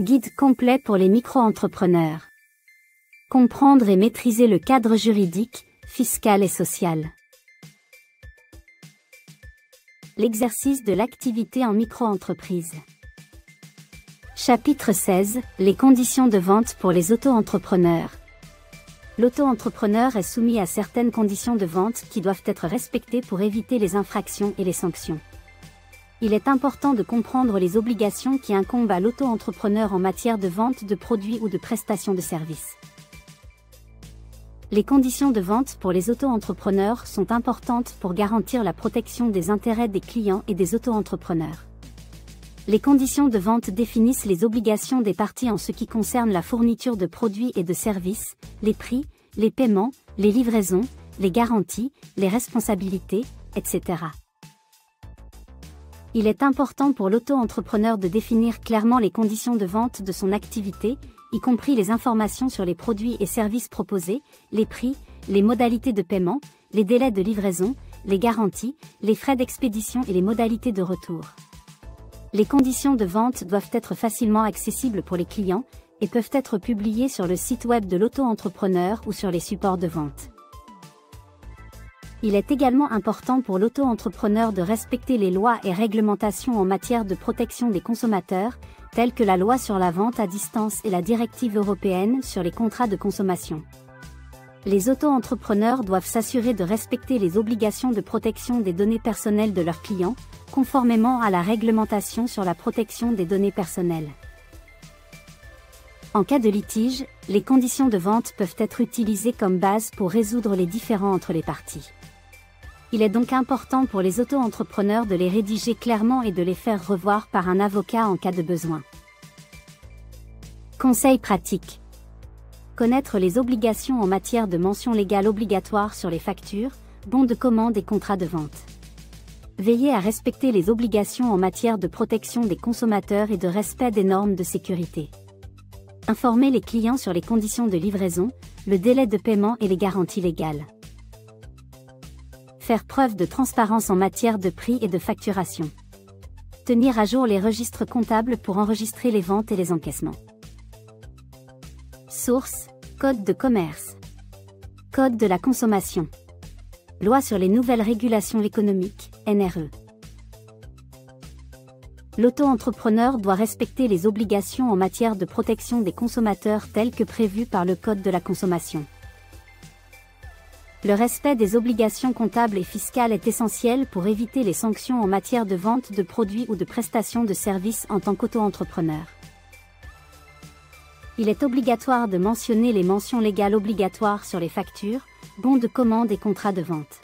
Guide complet pour les micro-entrepreneurs. Comprendre et maîtriser le cadre juridique, fiscal et social. L'exercice de l'activité en micro-entreprise. Chapitre 16. Les conditions de vente pour les auto-entrepreneurs. L'auto-entrepreneur est soumis à certaines conditions de vente qui doivent être respectées pour éviter les infractions et les sanctions. Il est important de comprendre les obligations qui incombent à l'auto-entrepreneur en matière de vente de produits ou de prestations de services. Les conditions de vente pour les auto-entrepreneurs sont importantes pour garantir la protection des intérêts des clients et des auto-entrepreneurs. Les conditions de vente définissent les obligations des parties en ce qui concerne la fourniture de produits et de services, les prix, les paiements, les livraisons, les garanties, les responsabilités, etc. Il est important pour l'auto-entrepreneur de définir clairement les conditions de vente de son activité, y compris les informations sur les produits et services proposés, les prix, les modalités de paiement, les délais de livraison, les garanties, les frais d'expédition et les modalités de retour. Les conditions de vente doivent être facilement accessibles pour les clients et peuvent être publiées sur le site web de l'auto-entrepreneur ou sur les supports de vente. Il est également important pour l'auto-entrepreneur de respecter les lois et réglementations en matière de protection des consommateurs, telles que la loi sur la vente à distance et la directive européenne sur les contrats de consommation. Les auto-entrepreneurs doivent s'assurer de respecter les obligations de protection des données personnelles de leurs clients, conformément à la réglementation sur la protection des données personnelles. En cas de litige, les conditions de vente peuvent être utilisées comme base pour résoudre les différends entre les parties. Il est donc important pour les auto-entrepreneurs de les rédiger clairement et de les faire revoir par un avocat en cas de besoin. Conseils pratiques. Connaître les obligations en matière de mention légale obligatoire sur les factures, bons de commande et contrats de vente. Veiller à respecter les obligations en matière de protection des consommateurs et de respect des normes de sécurité. Informer les clients sur les conditions de livraison, le délai de paiement et les garanties légales. Faire preuve de transparence en matière de prix et de facturation. Tenir à jour les registres comptables pour enregistrer les ventes et les encaissements. Source: Code de commerce. Code de la consommation. Loi sur les nouvelles régulations économiques, NRE. L'auto-entrepreneur doit respecter les obligations en matière de protection des consommateurs telles que prévues par le Code de la consommation. Le respect des obligations comptables et fiscales est essentiel pour éviter les sanctions en matière de vente de produits ou de prestations de services en tant qu'auto-entrepreneur. Il est obligatoire de mentionner les mentions légales obligatoires sur les factures, bons de commande et contrats de vente.